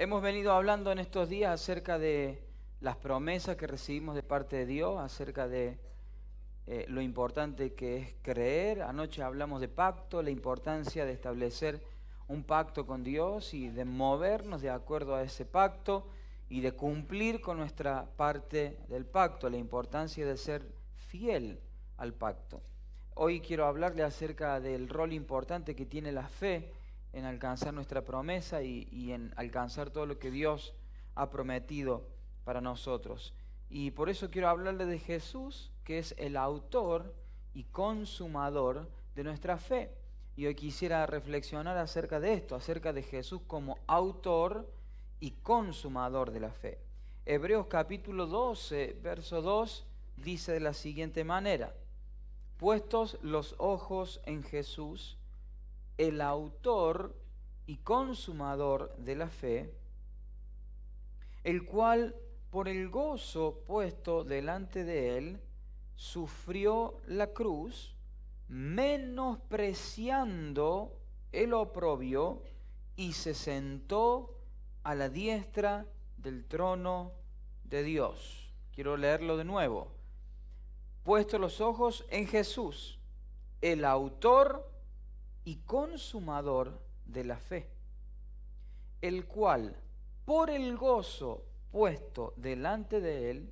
Hemos venido hablando en estos días acerca de las promesas que recibimos de parte de Dios, acerca de lo importante que es creer. Anoche hablamos de pacto, la importancia de establecer un pacto con Dios y de movernos de acuerdo a ese pacto y de cumplir con nuestra parte del pacto, la importancia de ser fiel al pacto. Hoy quiero hablarle acerca del rol importante que tiene la fe en alcanzar nuestra promesa y en alcanzar todo lo que Dios ha prometido para nosotros. Y por eso quiero hablarle de Jesús, que es el autor y consumador de nuestra fe. Y hoy quisiera reflexionar acerca de esto, acerca de Jesús como autor y consumador de la fe. Hebreos capítulo 12, verso 2, dice de la siguiente manera: puestos los ojos en Jesús, el autor y consumador de la fe, el cual por el gozo puesto delante de él sufrió la cruz, menospreciando el oprobio, y se sentó a la diestra del trono de Dios. Quiero leerlo de nuevo. Puestos los ojos en Jesús, el autor y consumador de la fe, el cual por el gozo puesto delante de él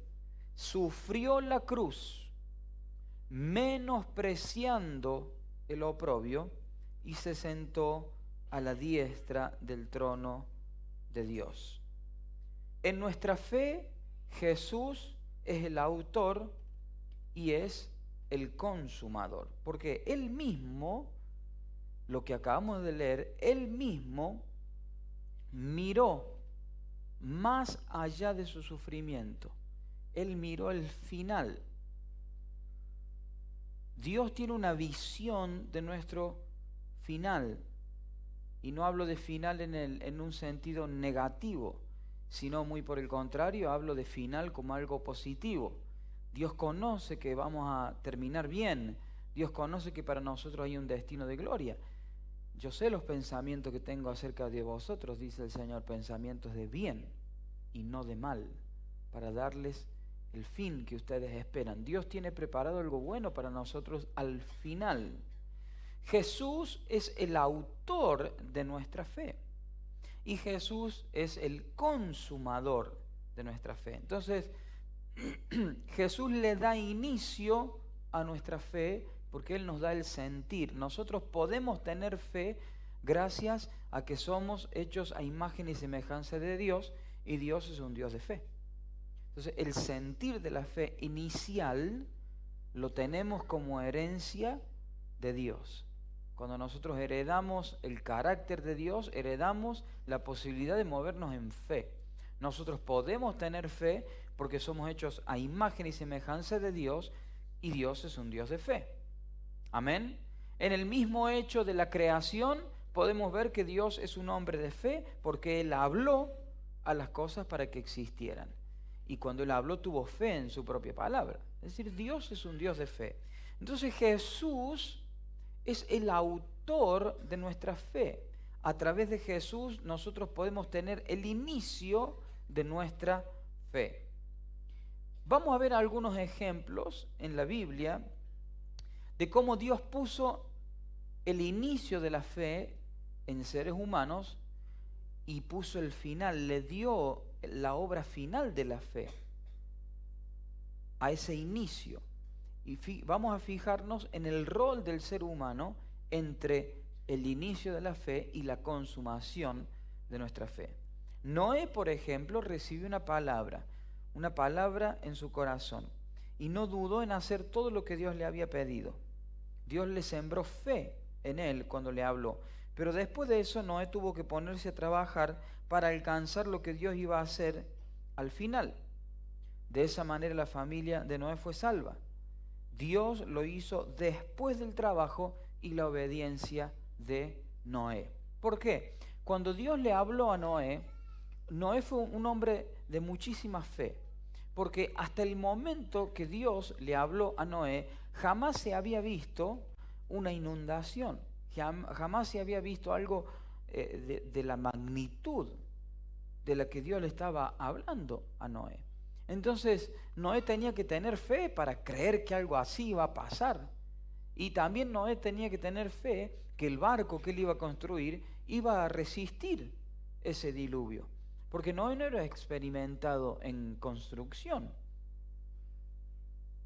sufrió la cruz, menospreciando el oprobio, y se sentó a la diestra del trono de Dios. En nuestra fe, Jesús es el autor y es el consumador, porque él mismo, lo que acabamos de leer, él mismo miró más allá de su sufrimiento. Él miró el final. Dios tiene una visión de nuestro final. Y no hablo de final en un sentido negativo, sino muy por el contrario, hablo de final como algo positivo. Dios conoce que vamos a terminar bien. Dios conoce que para nosotros hay un destino de gloria. Yo sé los pensamientos que tengo acerca de vosotros, dice el Señor, pensamientos de bien y no de mal, para darles el fin que ustedes esperan. Dios tiene preparado algo bueno para nosotros al final. Jesús es el autor de nuestra fe y Jesús es el consumador de nuestra fe. Entonces, Jesús le da inicio a nuestra fe porque Él nos da el sentir. Nosotros podemos tener fe gracias a que somos hechos a imagen y semejanza de Dios, y Dios es un Dios de fe. Entonces, el sentir de la fe inicial lo tenemos como herencia de Dios. Cuando nosotros heredamos el carácter de Dios, heredamos la posibilidad de movernos en fe. Nosotros podemos tener fe porque somos hechos a imagen y semejanza de Dios, y Dios es un Dios de fe. Amén. En el mismo hecho de la creación podemos ver que Dios es un hombre de fe porque Él habló a las cosas para que existieran. Y cuando Él habló tuvo fe en su propia palabra. Es decir, Dios es un Dios de fe. Entonces Jesús es el autor de nuestra fe. A través de Jesús nosotros podemos tener el inicio de nuestra fe. Vamos a ver algunos ejemplos en la Biblia de cómo Dios puso el inicio de la fe en seres humanos y puso el final, le dio la obra final de la fe a ese inicio. Y vamos a fijarnos en el rol del ser humano entre el inicio de la fe y la consumación de nuestra fe. Noé, por ejemplo, recibió una palabra en su corazón y no dudó en hacer todo lo que Dios le había pedido. Dios le sembró fe en él cuando le habló. Pero después de eso, Noé tuvo que ponerse a trabajar para alcanzar lo que Dios iba a hacer al final. De esa manera la familia de Noé fue salva. Dios lo hizo después del trabajo y la obediencia de Noé. ¿Por qué? Cuando Dios le habló a Noé, Noé fue un hombre de muchísima fe. Porque hasta el momento que Dios le habló a Noé, jamás se había visto una inundación, jamás se había visto algo de la magnitud de la que Dios le estaba hablando a Noé. Entonces, Noé tenía que tener fe para creer que algo así iba a pasar. Y también Noé tenía que tener fe que el barco que él iba a construir iba a resistir ese diluvio. Porque Noé no era experimentado en construcción.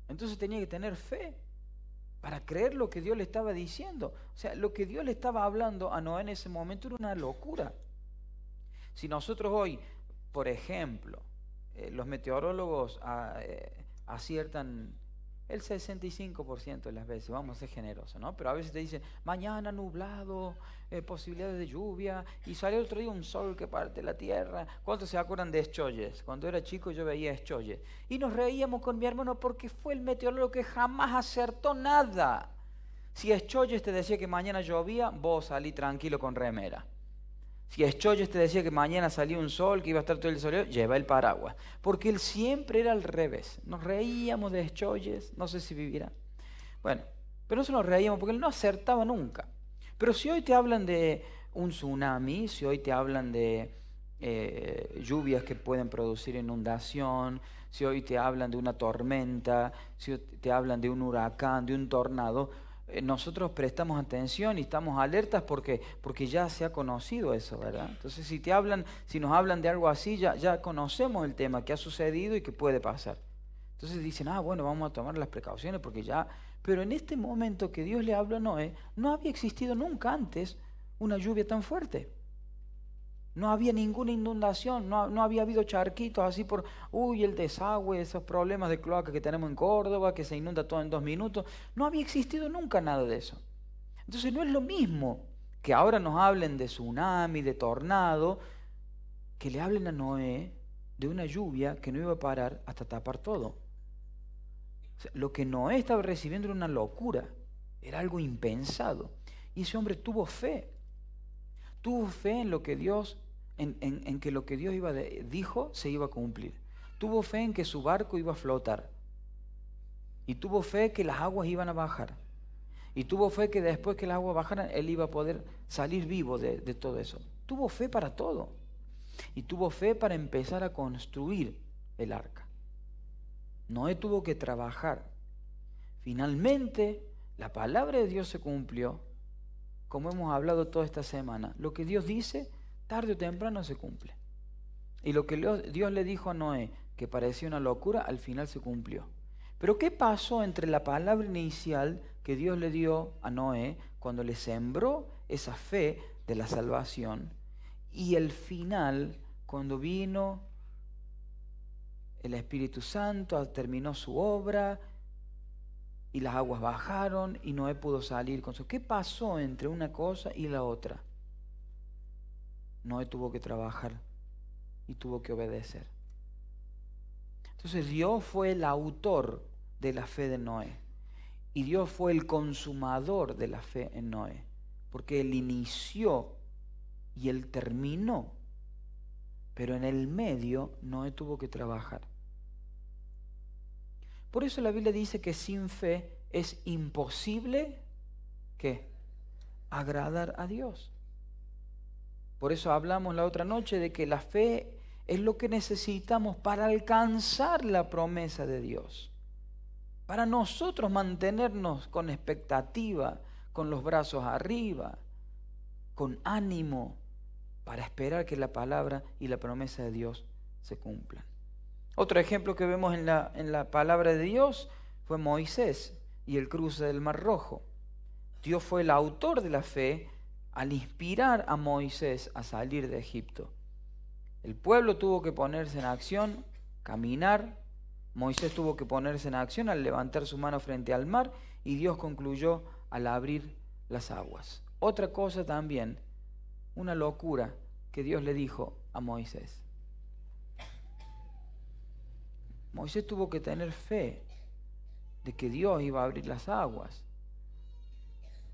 Entonces tenía que tener fe para creer lo que Dios le estaba diciendo. O sea, lo que Dios le estaba hablando a Noé en ese momento era una locura. Si nosotros hoy, por ejemplo, los meteorólogos aciertan el 65% de las veces, vamos a ser generosos, ¿no? Pero a veces te dicen, mañana nublado, posibilidades de lluvia, y sale otro día un sol que parte la tierra. ¿Cuántos se acuerdan de Escholles? Cuando era chico yo veía Escholles. Y nos reíamos con mi hermano porque fue el meteorólogo que jamás acertó nada. Si Escholles te decía que mañana llovía, vos salí tranquilo con remera. Si Escholles te decía que mañana salía un sol, que iba a estar todo el sol, lleva el paraguas. Porque él siempre era al revés. Nos reíamos de Escholles, no sé si vivirá. Bueno, pero no se nos reíamos porque él no acertaba nunca. Pero si hoy te hablan de un tsunami, si hoy te hablan de lluvias que pueden producir inundación, si hoy te hablan de una tormenta, si te hablan de un huracán, de un tornado, nosotros prestamos atención y estamos alertas porque ya se ha conocido eso, ¿verdad? Entonces si nos hablan de algo así, ya conocemos el tema que ha sucedido y que puede pasar. Entonces dicen, bueno, vamos a tomar las precauciones porque ya... Pero en este momento que Dios le habló a Noé, no había existido nunca antes una lluvia tan fuerte. No había ninguna inundación, no había habido charquitos así por, el desagüe, esos problemas de cloaca que tenemos en Córdoba, que se inunda todo en 2 minutos. No había existido nunca nada de eso. Entonces no es lo mismo que ahora nos hablen de tsunami, de tornado, que le hablen a Noé de una lluvia que no iba a parar hasta tapar todo. O sea, lo que Noé estaba recibiendo era una locura, era algo impensado. Y ese hombre tuvo fe en lo que Dios, en que lo que Dios dijo se iba a cumplir. Tuvo fe en que su barco iba a flotar. Y tuvo fe que las aguas iban a bajar. Y tuvo fe que después que las aguas bajaran, él iba a poder salir vivo de todo eso. Tuvo fe para todo. Y tuvo fe para empezar a construir el arca. Noé tuvo que trabajar. Finalmente, la palabra de Dios se cumplió, como hemos hablado toda esta semana. Lo que Dios dice, tarde o temprano se cumple. Y lo que Dios le dijo a Noé, que parecía una locura, al final se cumplió. Pero ¿qué pasó entre la palabra inicial que Dios le dio a Noé, cuando le sembró esa fe de la salvación, y el final, cuando vino el Espíritu Santo, terminó su obra, y las aguas bajaron y Noé pudo salir con su... ¿Qué pasó entre una cosa y la otra? Noé tuvo que trabajar y tuvo que obedecer. Entonces Dios fue el autor de la fe de Noé y Dios fue el consumador de la fe en Noé, porque Él inició y Él terminó, pero en el medio Noé tuvo que trabajar. Por eso la Biblia dice que sin fe es imposible, ¿qué? Agradar a Dios. Por eso hablamos la otra noche de que la fe es lo que necesitamos para alcanzar la promesa de Dios. Para nosotros mantenernos con expectativa, con los brazos arriba, con ánimo, para esperar que la palabra y la promesa de Dios se cumplan. Otro ejemplo que vemos en la palabra de Dios fue Moisés y el cruce del Mar Rojo. Dios fue el autor de la fe al inspirar a Moisés a salir de Egipto. El pueblo tuvo que ponerse en acción, caminar. Moisés tuvo que ponerse en acción al levantar su mano frente al mar y Dios concluyó al abrir las aguas. Otra cosa también, una locura que Dios le dijo a Moisés. Moisés tuvo que tener fe de que Dios iba a abrir las aguas.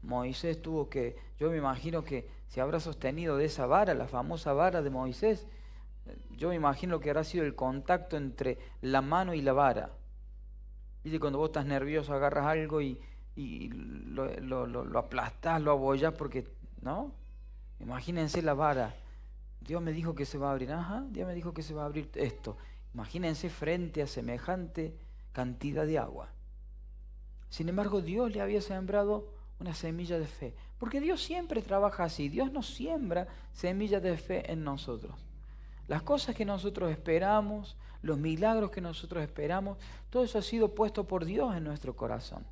Moisés tuvo que, yo me imagino que se habrá sostenido de esa vara, la famosa vara de Moisés, yo me imagino que habrá sido el contacto entre la mano y la vara. Viste, cuando vos estás nervioso agarras algo y lo aplastás, lo abollás porque, ¿no? Imagínense la vara Dios me dijo que se va a abrir, Dios me dijo que se va a abrir esto. Imagínense frente a semejante cantidad de agua. Sin embargo, Dios le había sembrado una semilla de fe. Porque Dios siempre trabaja así. Dios nos siembra semillas de fe en nosotros. Las cosas que nosotros esperamos, los milagros que nosotros esperamos, todo eso ha sido puesto por Dios en nuestro corazón.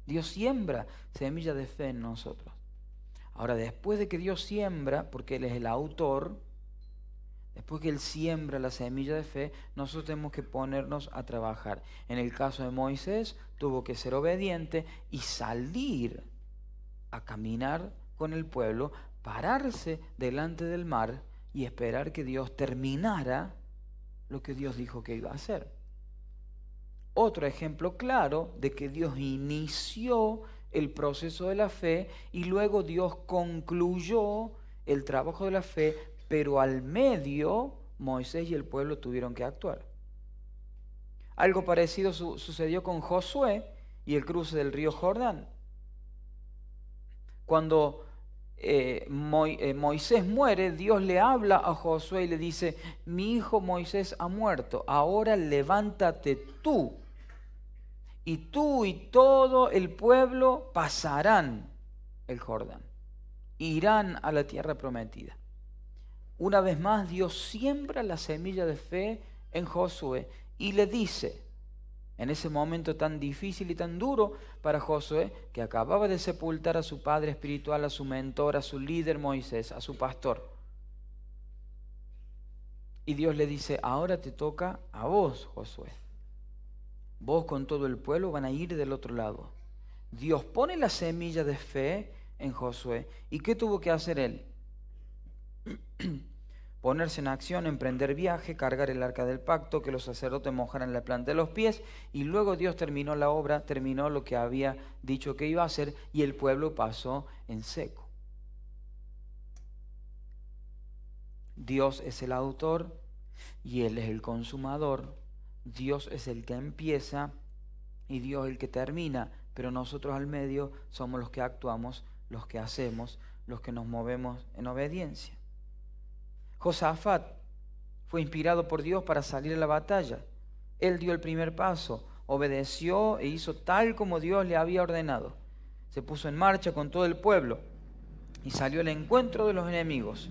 Dios siembra semillas de fe en nosotros. Ahora, después de que Dios siembra, porque Él es el autor, después que Él siembra la semilla de fe, nosotros tenemos que ponernos a trabajar. En el caso de Moisés, tuvo que ser obediente y salir a caminar con el pueblo, pararse delante del mar y esperar que Dios terminara lo que Dios dijo que iba a hacer. Otro ejemplo claro de que Dios inició el proceso de la fe y luego Dios concluyó el trabajo de la fe, pero al medio Moisés y el pueblo tuvieron que actuar. Algo parecido sucedió con Josué y el cruce del río Jordán. Cuando Moisés muere, Dios le habla a Josué y le dice: mi hijo Moisés ha muerto, ahora levántate tú y todo el pueblo pasarán el Jordán, irán a la tierra prometida. Una vez más, Dios siembra la semilla de fe en Josué y le dice, en ese momento tan difícil y tan duro para Josué, que acababa de sepultar a su padre espiritual, a su mentor, a su líder Moisés, a su pastor. Y Dios le dice: ahora te toca a vos, Josué. Vos con todo el pueblo van a ir del otro lado. Dios pone la semilla de fe en Josué. ¿Y qué tuvo que hacer él? Ponerse en acción, emprender viaje, cargar el arca del pacto, que los sacerdotes mojaran la planta de los pies, y luego Dios terminó la obra, terminó lo que había dicho que iba a hacer, y el pueblo pasó en seco. Dios es el autor y Él es el consumador. Dios es el que empieza y Dios el que termina, pero nosotros al medio somos los que actuamos, los que hacemos, los que nos movemos en obediencia. Josafat fue inspirado por Dios para salir a la batalla. Él dio el primer paso, obedeció e hizo tal como Dios le había ordenado. Se puso en marcha con todo el pueblo y salió al encuentro de los enemigos.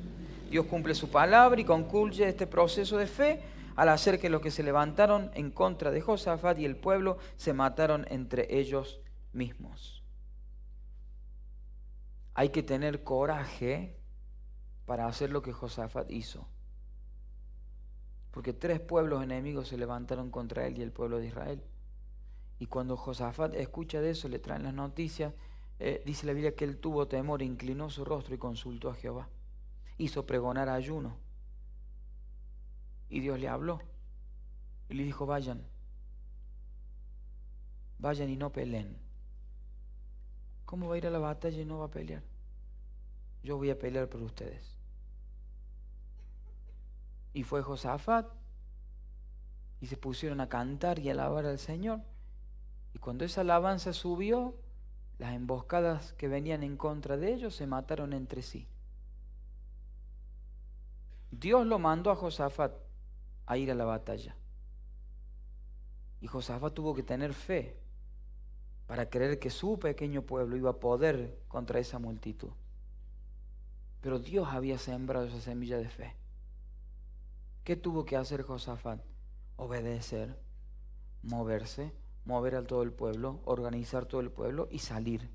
Dios cumple su palabra y concluye este proceso de fe al hacer que los que se levantaron en contra de Josafat y el pueblo se mataron entre ellos mismos. Hay que tener coraje para hacer lo que Josafat hizo. Porque 3 pueblos enemigos se levantaron contra él y el pueblo de Israel. Y cuando Josafat escucha de eso, le traen las noticias, dice la Biblia que él tuvo temor, inclinó su rostro y consultó a Jehová. Hizo pregonar ayuno. Y Dios le habló. Y le dijo: vayan y no peleen. ¿Cómo va a ir a la batalla y no va a pelear? Yo voy a pelear por ustedes. Y fue Josafat y se pusieron a cantar y a alabar al Señor. Y cuando esa alabanza subió, las emboscadas que venían en contra de ellos se mataron entre sí. Dios lo mandó a Josafat a ir a la batalla. Y Josafat tuvo que tener fe para creer que su pequeño pueblo iba a poder contra esa multitud. Pero Dios había sembrado esa semilla de fe. ¿Qué tuvo que hacer Josafat? Obedecer, moverse, mover a todo el pueblo, organizar todo el pueblo y salir.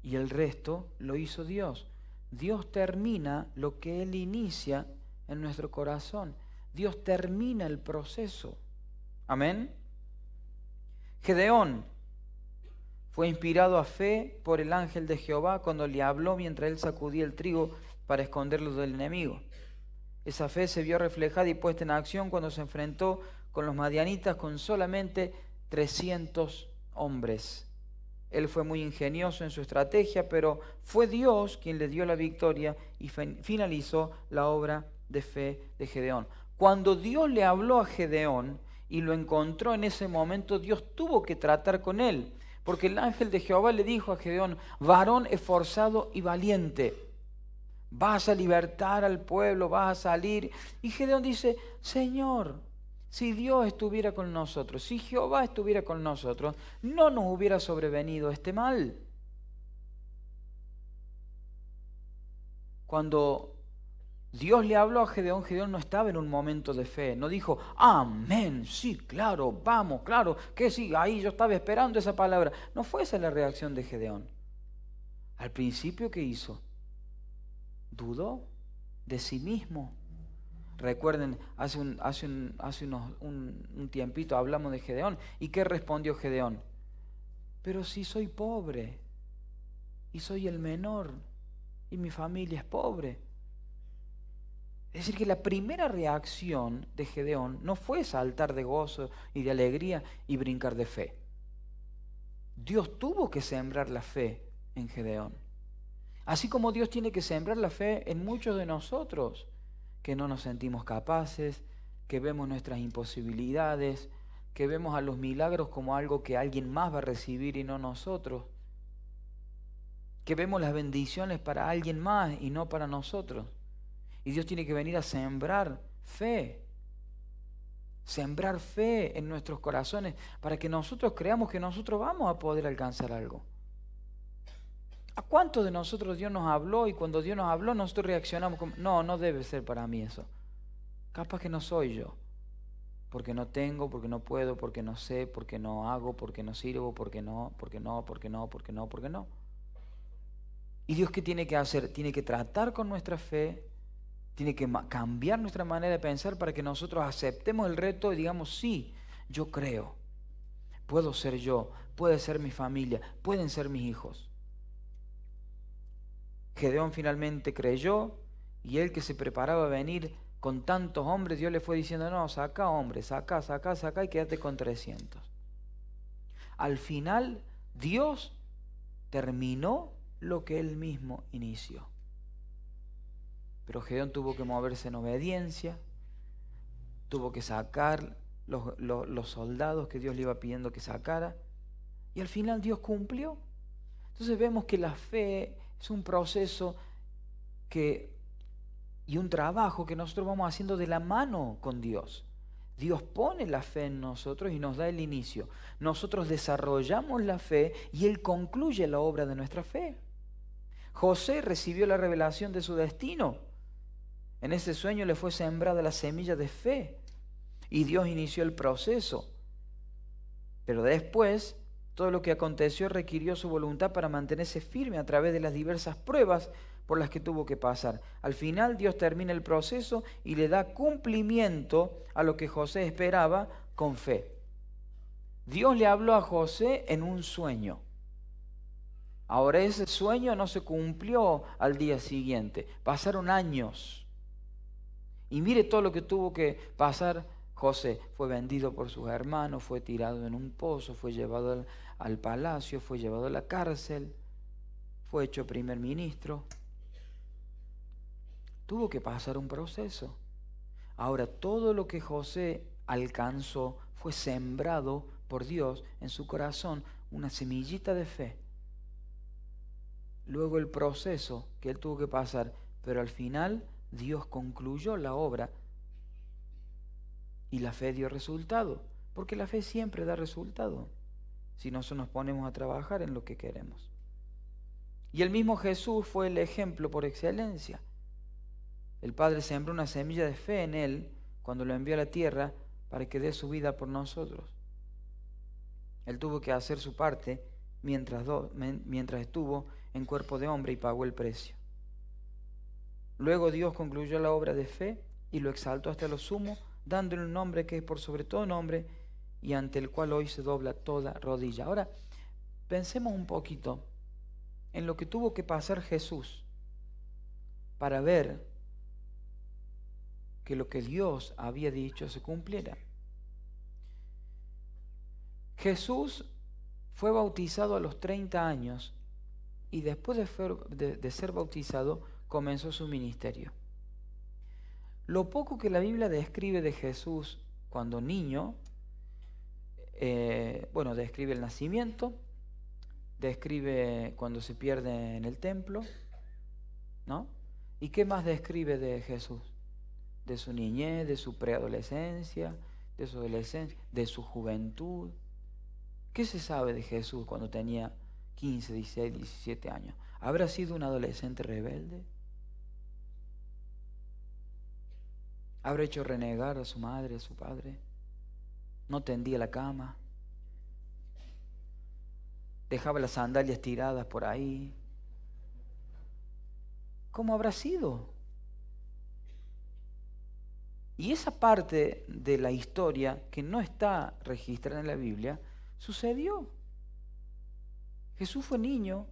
Y el resto lo hizo Dios. Dios termina lo que Él inicia en nuestro corazón. Dios termina el proceso. Amén. Gedeón fue inspirado a fe por el ángel de Jehová cuando le habló mientras él sacudía el trigo para esconderlo del enemigo. Esa fe se vio reflejada y puesta en acción cuando se enfrentó con los madianitas con solamente 300 hombres. Él fue muy ingenioso en su estrategia, pero fue Dios quien le dio la victoria y finalizó la obra de fe de Gedeón. Cuando Dios le habló a Gedeón y lo encontró en ese momento, Dios tuvo que tratar con él, porque el ángel de Jehová le dijo a Gedeón: varón esforzado y valiente. Vas a libertar al pueblo, vas a salir. Y Gedeón dice, Señor, si Dios estuviera con nosotros, si Jehová estuviera con nosotros, no nos hubiera sobrevenido este mal. Cuando Dios le habló a Gedeón, Gedeón no estaba en un momento de fe, no dijo, amén, sí, claro, vamos, claro, que sí, ahí yo estaba esperando esa palabra. No fue esa la reacción de Gedeón. Al principio, ¿qué hizo? Dudó de sí mismo. Recuerden, hace un tiempito hablamos de Gedeón. ¿Y qué respondió Gedeón? Pero si soy pobre, y soy el menor, y mi familia es pobre. Es decir, que la primera reacción de Gedeón no fue saltar de gozo y de alegría y brincar de fe. Dios tuvo que sembrar la fe en Gedeón. Así como Dios tiene que sembrar la fe en muchos de nosotros, que no nos sentimos capaces, que vemos nuestras imposibilidades, que vemos a los milagros como algo que alguien más va a recibir y no nosotros, que vemos las bendiciones para alguien más y no para nosotros. Y Dios tiene que venir a sembrar fe en nuestros corazones para que nosotros creamos que nosotros vamos a poder alcanzar algo. ¿A cuántos de nosotros Dios nos habló y cuando Dios nos habló nosotros reaccionamos como, no debe ser para mí eso? Capaz que no soy yo, porque no tengo, porque no puedo, porque no sé, porque no hago, porque no sirvo, porque no. ¿Y Dios qué tiene que hacer? Tiene que tratar con nuestra fe, tiene que cambiar nuestra manera de pensar para que nosotros aceptemos el reto y digamos, sí, yo creo, puedo ser yo, puede ser mi familia, pueden ser mis hijos. Gedeón finalmente creyó y él que se preparaba a venir con tantos hombres, Dios le fue diciendo, no, saca hombres, saca y quédate con 300. Al final, Dios terminó lo que él mismo inició. Pero Gedeón tuvo que moverse en obediencia, tuvo que sacar los soldados que Dios le iba pidiendo que sacara, y al final Dios cumplió. Entonces vemos que la fe es un proceso y un trabajo que nosotros vamos haciendo de la mano con Dios. Dios pone la fe en nosotros y nos da el inicio. Nosotros desarrollamos la fe y Él concluye la obra de nuestra fe. José recibió la revelación de su destino. En ese sueño le fue sembrada la semilla de fe y Dios inició el proceso. Pero después, todo lo que aconteció requirió su voluntad para mantenerse firme a través de las diversas pruebas por las que tuvo que pasar. Al final Dios termina el proceso y le da cumplimiento a lo que José esperaba con fe. Dios le habló a José en un sueño. Ahora ese sueño no se cumplió al día siguiente, pasaron años. Y mire todo lo que tuvo que pasar José. Fue vendido por sus hermanos, fue tirado en un pozo, fue llevado al palacio, fue llevado a la cárcel, fue hecho primer ministro. Tuvo que pasar un proceso. Ahora todo lo que José alcanzó fue sembrado por Dios en su corazón, una semillita de fe. Luego el proceso que él tuvo que pasar, pero al final Dios concluyó la obra y la fe dio resultado, porque la fe siempre da resultado si nosotros nos ponemos a trabajar en lo que queremos. Y el mismo Jesús fue el ejemplo por excelencia. El Padre sembró una semilla de fe en Él cuando lo envió a la tierra para que dé su vida por nosotros. Él tuvo que hacer su parte mientras estuvo en cuerpo de hombre y pagó el precio. Luego Dios concluyó la obra de fe y lo exaltó hasta lo sumo, dándole un nombre que es por sobre todo nombre y ante el cual hoy se dobla toda rodilla. Ahora, pensemos un poquito en lo que tuvo que pasar Jesús para ver que lo que Dios había dicho se cumpliera. Jesús fue bautizado a los 30 años y después de ser bautizado comenzó su ministerio. Lo poco que la Biblia describe de Jesús cuando niño, describe el nacimiento, describe cuando se pierde en el templo, ¿no? ¿Y qué más describe de Jesús? De su niñez, de su preadolescencia, de su adolescencia, de su juventud. ¿Qué se sabe de Jesús cuando tenía 15, 16, 17 años? ¿Habrá sido un adolescente rebelde? ¿Habrá hecho renegar a su madre, a su padre? ¿No tendía la cama? ¿Dejaba las sandalias tiradas por ahí? ¿Cómo habrá sido? Y esa parte de la historia que no está registrada en la Biblia, sucedió. Jesús fue niño,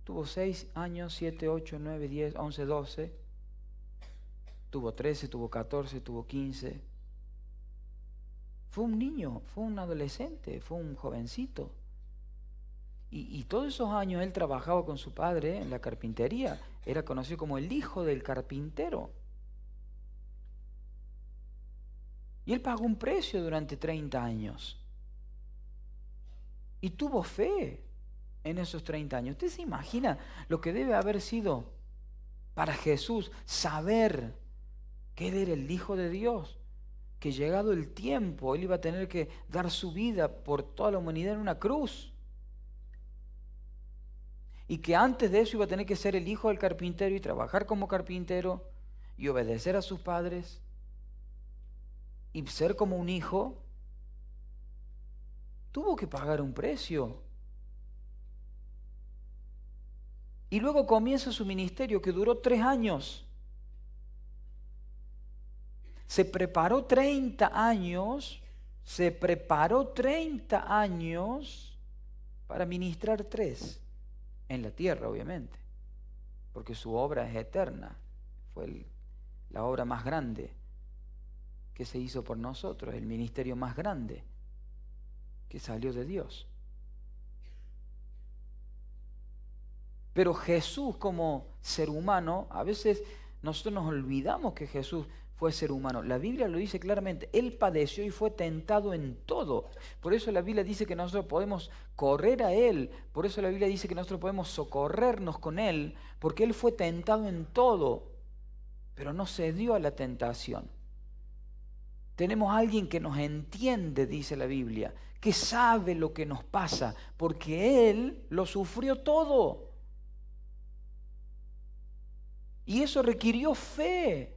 tuvo 6 años, 7, 8, 9, 10, 11, 12. Tuvo 13, tuvo 14, tuvo 15. Fue un niño, fue un adolescente, fue un jovencito. Y todos esos años él trabajaba con su padre en la carpintería. Era conocido como el hijo del carpintero. Y él pagó un precio durante 30 años. Y tuvo fe en esos 30 años. ¿Usted se imagina lo que debe haber sido para Jesús saber que él era el Hijo de Dios? Que llegado el tiempo, él iba a tener que dar su vida por toda la humanidad en una cruz. Y que antes de eso iba a tener que ser el hijo del carpintero y trabajar como carpintero y obedecer a sus padres y ser como un hijo. Tuvo que pagar un precio. Y luego comienza su ministerio que duró 3 años. Se preparó 30 años para ministrar 3. En la tierra, obviamente, porque su obra es eterna. Fue la obra más grande que se hizo por nosotros, el ministerio más grande que salió de Dios. Pero Jesús como ser humano, a veces nosotros nos olvidamos que Jesús fue ser humano. La Biblia lo dice claramente, Él padeció y fue tentado en todo. Por eso la Biblia dice que nosotros podemos correr a Él, por eso la Biblia dice que nosotros podemos socorrernos con Él, porque Él fue tentado en todo, pero no cedió a la tentación. Tenemos a alguien que nos entiende, dice la Biblia, que sabe lo que nos pasa, porque Él lo sufrió todo. Y eso requirió fe.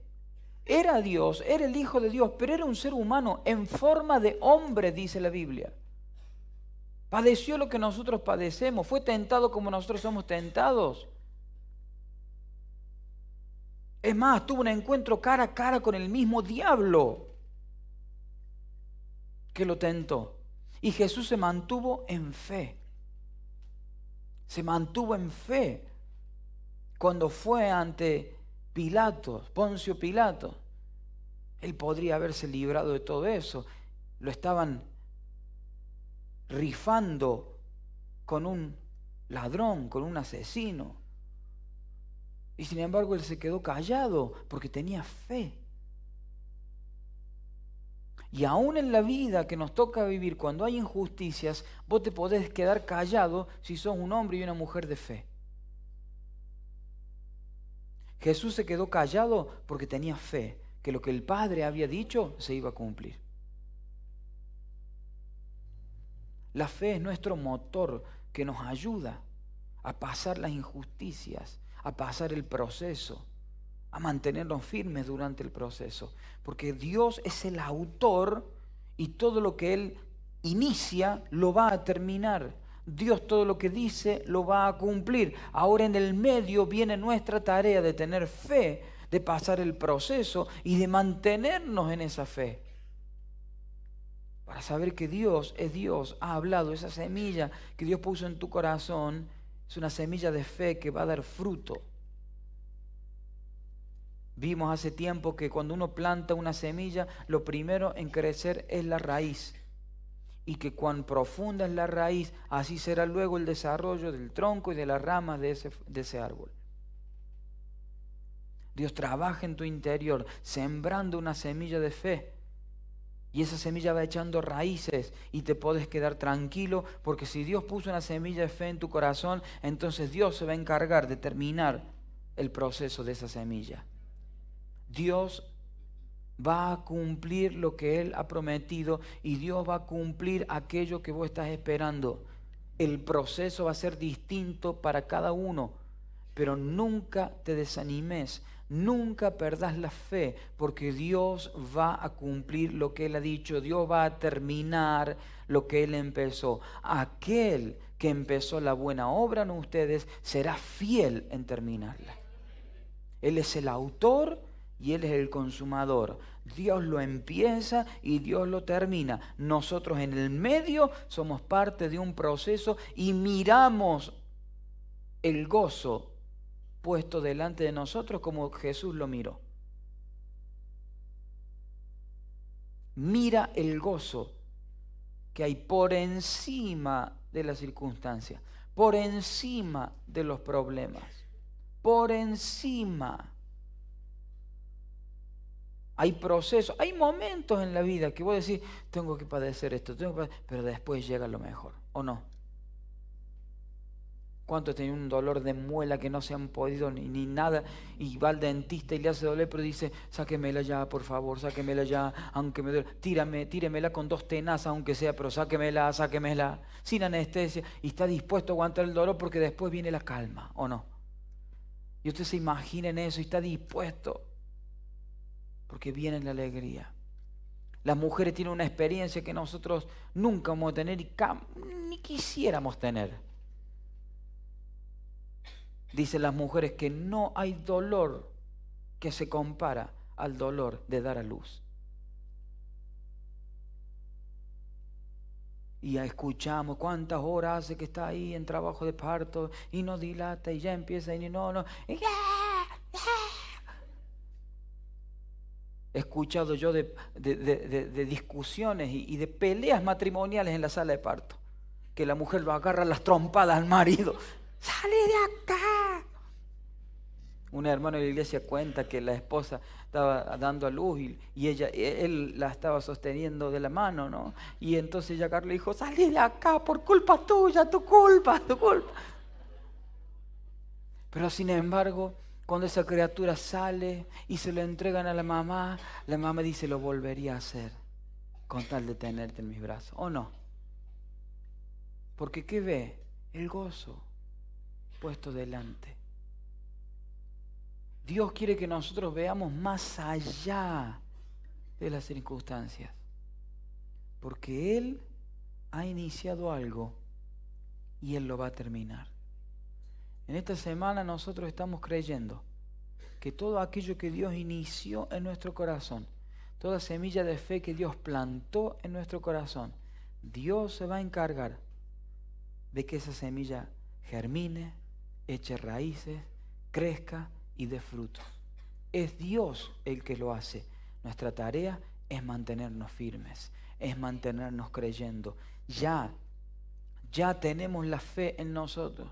Era Dios, era el Hijo de Dios, pero era un ser humano en forma de hombre, dice la Biblia. Padeció lo que nosotros padecemos, fue tentado como nosotros somos tentados. Es más, tuvo un encuentro cara a cara con el mismo diablo que lo tentó. Y Jesús se mantuvo en fe. Se mantuvo en fe cuando fue ante Pilatos, Poncio Pilato. Él podría haberse librado de todo eso. Lo estaban rifando con un ladrón, con un asesino. Y sin embargo él se quedó callado porque tenía fe. Y aún en la vida que nos toca vivir, cuando hay injusticias, vos te podés quedar callado si sos un hombre y una mujer de fe. Jesús se quedó callado porque tenía fe, que lo que el Padre había dicho se iba a cumplir. La fe es nuestro motor que nos ayuda a pasar las injusticias, a pasar el proceso, a mantenernos firmes durante el proceso. Porque Dios es el autor y todo lo que Él inicia lo va a terminar. Dios todo lo que dice lo va a cumplir. Ahora en el medio viene nuestra tarea de tener fe, de pasar el proceso y de mantenernos en esa fe. Para saber que Dios es Dios, ha hablado, esa semilla que Dios puso en tu corazón es una semilla de fe que va a dar fruto. Vimos hace tiempo que cuando uno planta una semilla, lo primero en crecer es la raíz. Y que cuán profunda es la raíz, así será luego el desarrollo del tronco y de las ramas de ese árbol. Dios trabaja en tu interior, sembrando una semilla de fe. Y esa semilla va echando raíces y te puedes quedar tranquilo, porque si Dios puso una semilla de fe en tu corazón, entonces Dios se va a encargar de terminar el proceso de esa semilla. Dios va a cumplir lo que Él ha prometido y Dios va a cumplir aquello que vos estás esperando. El proceso va a ser distinto para cada uno, pero nunca te desanimes, nunca perdas la fe, porque Dios va a cumplir lo que Él ha dicho, Dios va a terminar lo que Él empezó. Aquel que empezó la buena obra en ustedes será fiel en terminarla. Él es el autor y Él es el consumador. Dios lo empieza y Dios lo termina. Nosotros en el medio somos parte de un proceso y miramos el gozo puesto delante de nosotros como Jesús lo miró. Mira el gozo que hay por encima de las circunstancias, por encima de los problemas, por encima. Hay procesos, hay momentos en la vida que vos decís, tengo que padecer esto, pero después llega lo mejor, ¿o no? ¿Cuántos tienen un dolor de muela que no se han podido ni nada? Y va al dentista y le hace doler, pero dice, sáquemela ya, por favor, sáquemela ya, aunque me duele. Tíremela con 2 tenazas, aunque sea, pero sáquemela, sin anestesia. Y está dispuesto a aguantar el dolor porque después viene la calma, ¿o no? Y usted se imagina en eso y está dispuesto porque viene la alegría. Las mujeres tienen una experiencia que nosotros nunca vamos a tener y ni quisiéramos tener. Dicen las mujeres que no hay dolor que se compara al dolor de dar a luz. Y ya escuchamos cuántas horas hace que está ahí en trabajo de parto y no dilata y ya empieza y no. He escuchado yo de discusiones y de peleas matrimoniales en la sala de parto, que la mujer lo agarra a las trompadas al marido. ¡Sale de acá! Un hermano de la iglesia cuenta que la esposa estaba dando a luz y él la estaba sosteniendo de la mano, ¿no? Y entonces ella Carlos le dijo, salí de acá por culpa tuya, tu culpa. Pero sin embargo, cuando esa criatura sale y se lo entregan a la mamá dice, lo volvería a hacer con tal de tenerte en mis brazos, ¿o no? Porque ¿qué ve? El gozo puesto delante. Dios quiere que nosotros veamos más allá de las circunstancias, porque Él ha iniciado algo y Él lo va a terminar. En esta semana nosotros estamos creyendo que todo aquello que Dios inició en nuestro corazón, toda semilla de fe que Dios plantó en nuestro corazón, Dios se va a encargar de que esa semilla germine, eche raíces, crezca y dé fruto. Es Dios el que lo hace. Nuestra tarea es mantenernos firmes, es mantenernos creyendo. Ya tenemos la fe en nosotros.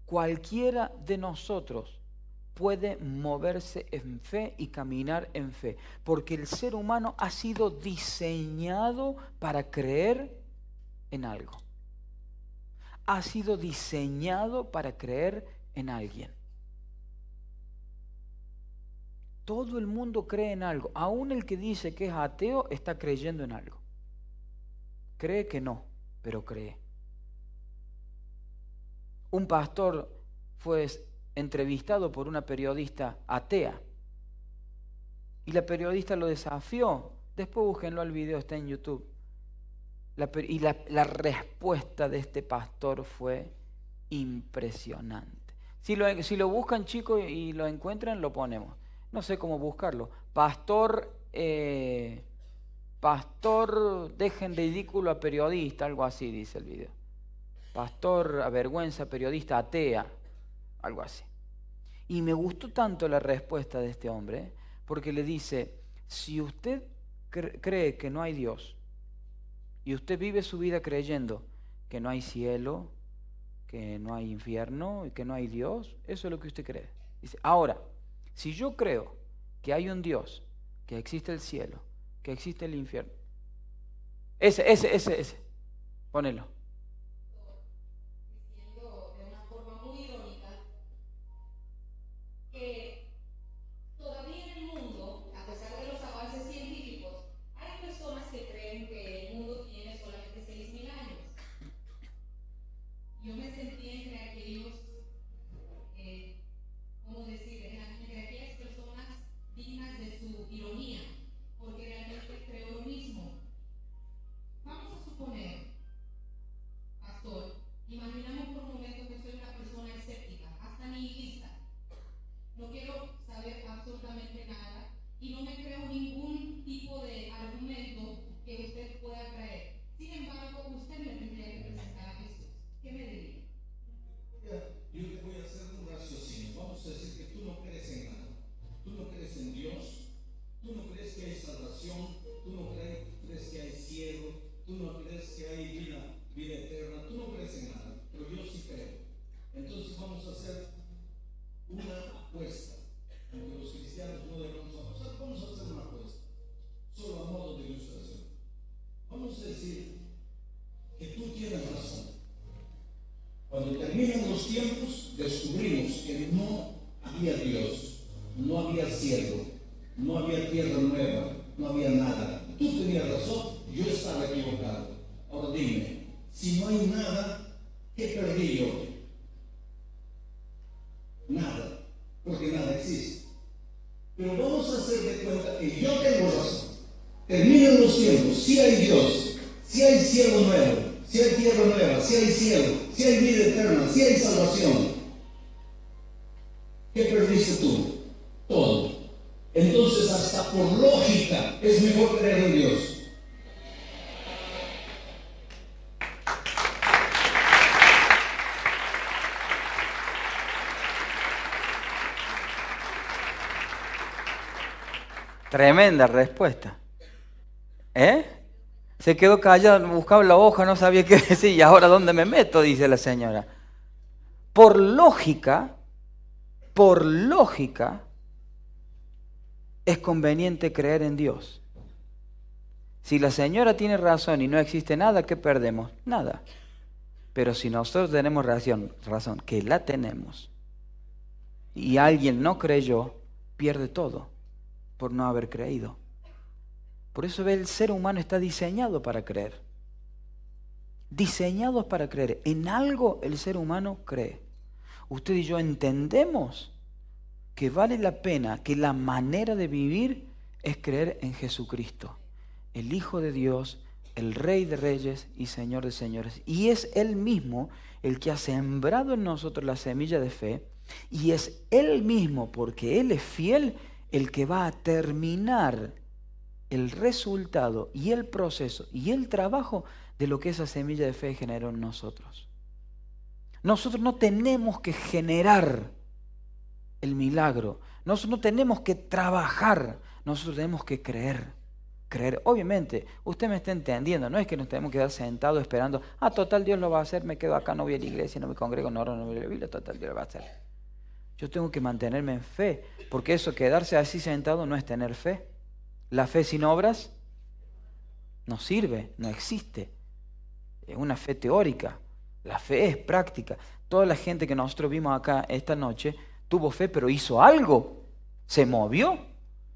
Cualquiera de nosotros puede moverse en fe y caminar en fe, porque el ser humano ha sido diseñado para creer en algo. Ha sido diseñado para creer en alguien. Todo el mundo cree en algo. Aún el que dice que es ateo está creyendo en algo. Cree que no, pero cree. Un pastor fue entrevistado por una periodista atea y la periodista lo desafió. Después búsquenlo al video, está en YouTube. La respuesta de este pastor fue impresionante. Si lo buscan, chicos, y lo encuentran, lo ponemos. No sé cómo buscarlo. Pastor, dejen ridículo a periodista, algo así dice el video. Pastor avergüenza periodista atea, algo así. Y me gustó tanto la respuesta de este hombre, porque le dice, si usted cree que no hay Dios, y usted vive su vida creyendo que no hay cielo, que no hay infierno y que no hay Dios, eso es lo que usted cree. Dice, ahora, si yo creo que hay un Dios, que existe el cielo, que existe el infierno, ese, ponelo. Diciendo de una forma muy irónica Imaginamos por un momento que soy una persona escéptica, hasta nihilista. No quiero saber absolutamente nada y no me creo ningún tipo de argumento que usted pueda traer. Sin embargo, usted me tendría que presentar a Jesús. ¿Qué me diría? Yo te voy a hacer un raciocinio. Vamos a decir que tú no crees en nada. Tú no crees en Dios. Tú no crees que hay salvación. Tú no crees que hay cielo. Tú no crees que hay vida eterna. Tú no crees en nada. Pero yo sí creo. Entonces vamos a hacer una apuesta. Aunque los cristianos no debemos apostar, vamos a hacer una apuesta. Solo a modo de ilustración. Vamos a decir que tú tienes razón. Cuando terminan los tiempos, descubrimos que no había Dios, no había cielo, no había tierra nueva, no había nada. Tú tenías razón, yo estaba equivocado. Ahora dime, si no hay nada, ¿qué perdí yo? Nada, porque nada existe. Pero vamos a hacer de cuenta que yo tengo razón. Terminan los tiempos, si hay Dios, si hay cielo nuevo, si hay tierra nueva, si hay cielo, si hay vida eterna, si hay salvación. ¿Qué perdiste tú? Todo. Entonces, hasta por lógica, es mejor creer en Dios. Tremenda respuesta. Se quedó callado, buscaba la hoja, no sabía qué decir, y ahora ¿dónde me meto? Dice la señora. Por lógica, es conveniente creer en Dios. Si la señora tiene razón y no existe nada, ¿qué perdemos? Nada. Pero si nosotros tenemos razón, que la tenemos, y alguien no creyó, pierde todo por no haber creído. Por eso el ser humano está diseñado para creer. Diseñados para creer. En algo el ser humano cree. Usted y yo entendemos que vale la pena, que la manera de vivir es creer en Jesucristo, el Hijo de Dios, el Rey de Reyes y Señor de Señores. Y es Él mismo el que ha sembrado en nosotros la semilla de fe, y es Él mismo, porque Él es fiel, el que va a terminar el resultado y el proceso y el trabajo de lo que esa semilla de fe generó en nosotros. Nosotros no tenemos que generar el milagro, nosotros no tenemos que trabajar, nosotros tenemos que creer. Creer, obviamente, usted me está entendiendo, no es que nos tenemos que quedar sentados esperando, total Dios lo va a hacer, me quedo acá, no voy a la iglesia, no me congrego, no voy a la Biblia, total Dios lo va a hacer. Yo tengo que mantenerme en fe, porque eso, quedarse así sentado, no es tener fe. La fe sin obras no sirve, no existe. Es una fe teórica. La fe es práctica. Toda la gente que nosotros vimos acá esta noche tuvo fe, pero hizo algo. Se movió,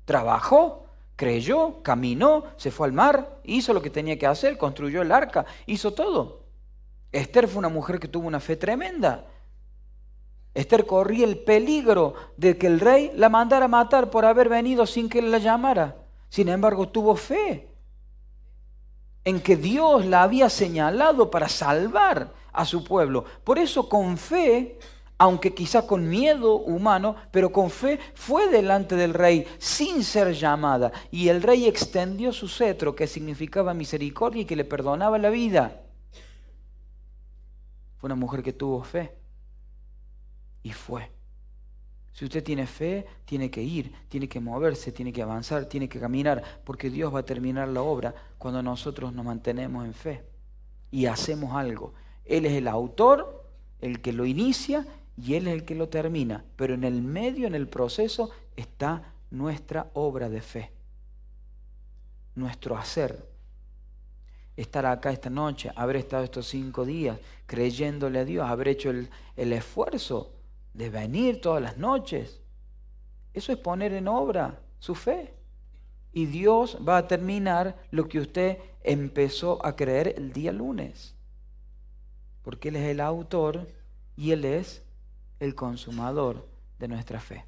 trabajó, creyó, caminó, se fue al mar, hizo lo que tenía que hacer, construyó el arca, hizo todo. Esther fue una mujer que tuvo una fe tremenda. Esther corría el peligro de que el rey la mandara a matar por haber venido sin que él la llamara. Sin embargo, tuvo fe en que Dios la había señalado para salvar a su pueblo. Por eso, con fe, aunque quizá con miedo humano, pero con fe fue delante del rey sin ser llamada. Y el rey extendió su cetro, que significaba misericordia y que le perdonaba la vida. Fue una mujer que tuvo fe y fue. Si usted tiene fe, tiene que ir, tiene que moverse, tiene que avanzar, tiene que caminar, porque Dios va a terminar la obra cuando nosotros nos mantenemos en fe y hacemos algo. Él es el autor, el que lo inicia, y Él es el que lo termina. Pero en el medio, en el proceso, está nuestra obra de fe, nuestro hacer. Estar acá esta noche, haber estado estos 5 días creyéndole a Dios, haber hecho el esfuerzo de venir todas las noches. Eso es poner en obra su fe. Y Dios va a terminar lo que usted empezó a creer el día lunes. Porque Él es el autor y Él es el consumador de nuestra fe.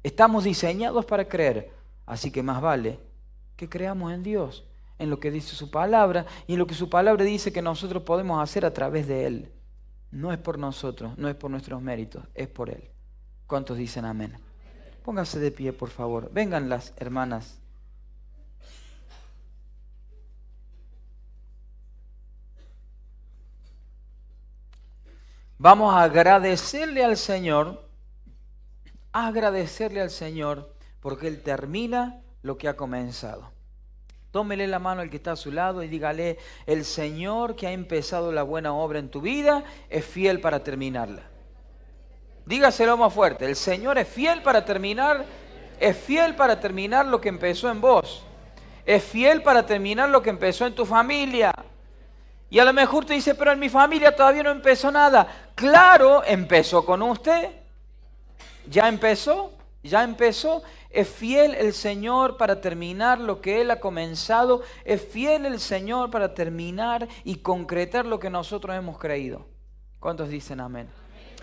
Estamos diseñados para creer, así que más vale que creamos en Dios, en lo que dice su palabra y en lo que su palabra dice que nosotros podemos hacer a través de Él. No es por nosotros, no es por nuestros méritos, es por Él. ¿Cuántos dicen amén? Pónganse de pie, por favor. Vengan las hermanas. Vamos a agradecerle al Señor porque Él termina lo que ha comenzado. Tómele la mano al que está a su lado y dígale: el Señor que ha empezado la buena obra en tu vida es fiel para terminarla. Dígaselo más fuerte: el Señor es fiel para terminar lo que empezó en vos. Es fiel para terminar lo que empezó en tu familia. Y a lo mejor te dice: pero en mi familia todavía no empezó nada. Claro, empezó con usted. Ya empezó. Es fiel el Señor para terminar lo que Él ha comenzado. Es fiel el Señor para terminar y concretar lo que nosotros hemos creído. ¿Cuántos dicen amén?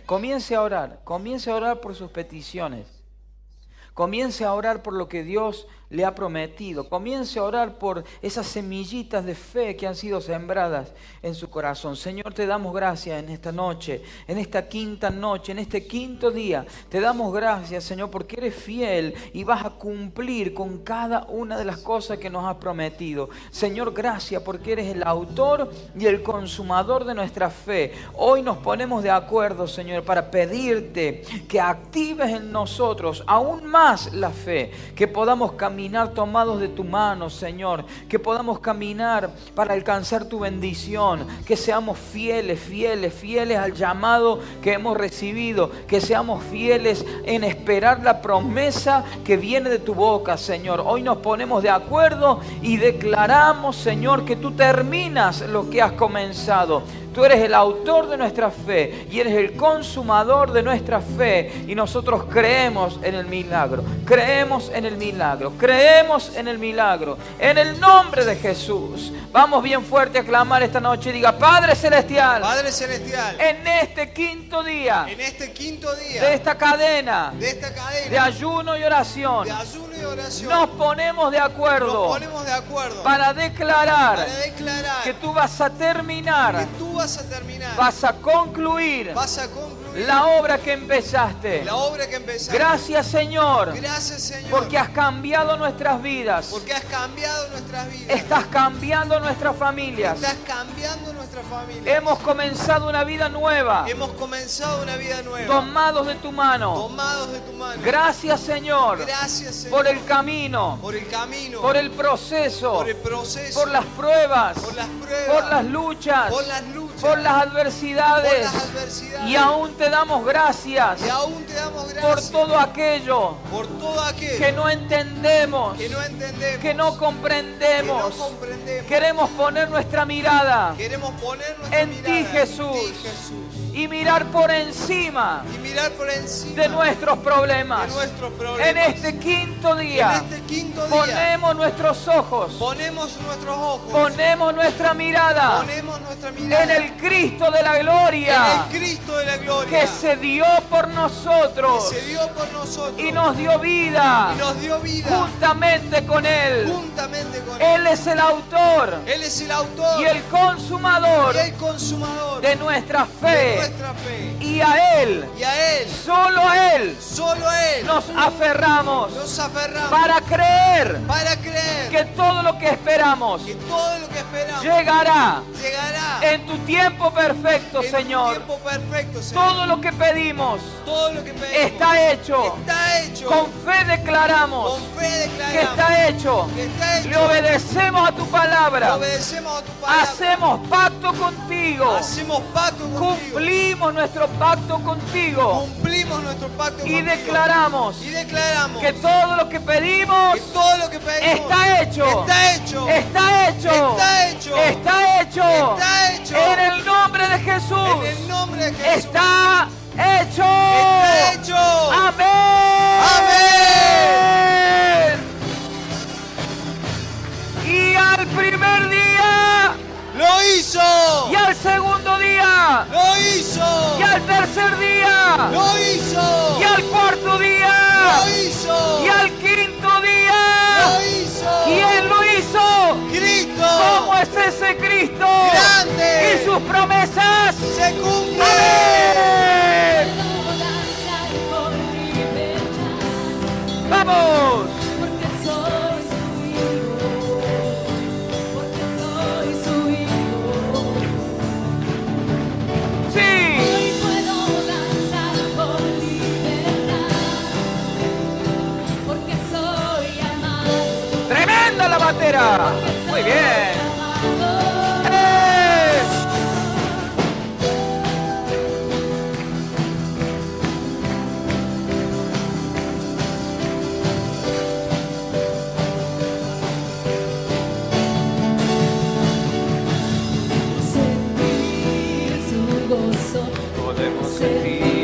Comience a orar por sus peticiones. Comience a orar por lo que Dios le ha prometido. Comience a orar por esas semillitas de fe que han sido sembradas en su corazón. Señor, te damos gracias en esta noche, en esta quinta noche, en este quinto día. Te damos gracias, Señor, porque eres fiel y vas a cumplir con cada una de las cosas que nos has prometido. Señor, gracias porque eres el autor y el consumador de nuestra fe. Hoy nos ponemos de acuerdo, Señor, para pedirte que actives en nosotros aún más la fe, que podamos caminar tomados de tu mano, Señor, que podamos caminar para alcanzar tu bendición, que seamos fieles al llamado que hemos recibido, que seamos fieles en esperar la promesa que viene de tu boca, Señor. Hoy nos ponemos de acuerdo y declaramos, Señor, que tú terminas lo que has comenzado. Tú eres el autor de nuestra fe y eres el consumador de nuestra fe, y nosotros creemos en el milagro, en el nombre de Jesús. Vamos bien fuerte a clamar esta noche y diga: Padre Celestial, en este quinto día de esta cadena de ayuno y oración, nos ponemos de acuerdo para declarar que tú vas a terminar, vas a concluir la obra que empezaste. Gracias, Señor, porque has cambiado nuestras vidas. Estás cambiando nuestras familias. Hemos comenzado una vida nueva. Tomados de tu mano. Gracias, Señor, por el camino, por el proceso, por las pruebas, por las luchas, por las adversidades. Y aún te damos gracias por todo aquello que no entendemos, que no comprendemos. Queremos poner nuestra mirada en ti, Jesús, y mirar por encima de nuestros problemas. En este quinto día ponemos nuestros ojos, ponemos nuestra mirada en el Cristo de la gloria, que se dio por nosotros y nos dio vida juntamente con Él. Él es el autor y el consumador de nuestra fe. Y a Él, solo a Él, nos aferramos para creer que todo lo que esperamos llegará en tu tiempo perfecto, Señor. Todo lo que pedimos está hecho. Con fe declaramos que está hecho. Le obedecemos a tu palabra. Hacemos pacto contigo. Cumplimos nuestro pacto contigo. Y declaramos que todo lo que pedimos está hecho. Está hecho. En el nombre de Jesús. Está hecho. Amén. Y al primer día lo hizo. Y al segundo día lo hizo. Y al tercer día lo hizo. Y al cuarto día lo hizo. Y al quinto día lo hizo. ¿Quién lo hizo? Cristo. ¿Cómo es ese Cristo? Grande. Y sus promesas se cumplen. ¡Amén! Hoy puedo danzar con libertad, porque soy amado. ¡Tremenda la batera! Muy bien. ¡Eh! Sentir su gozo, Podemos sentir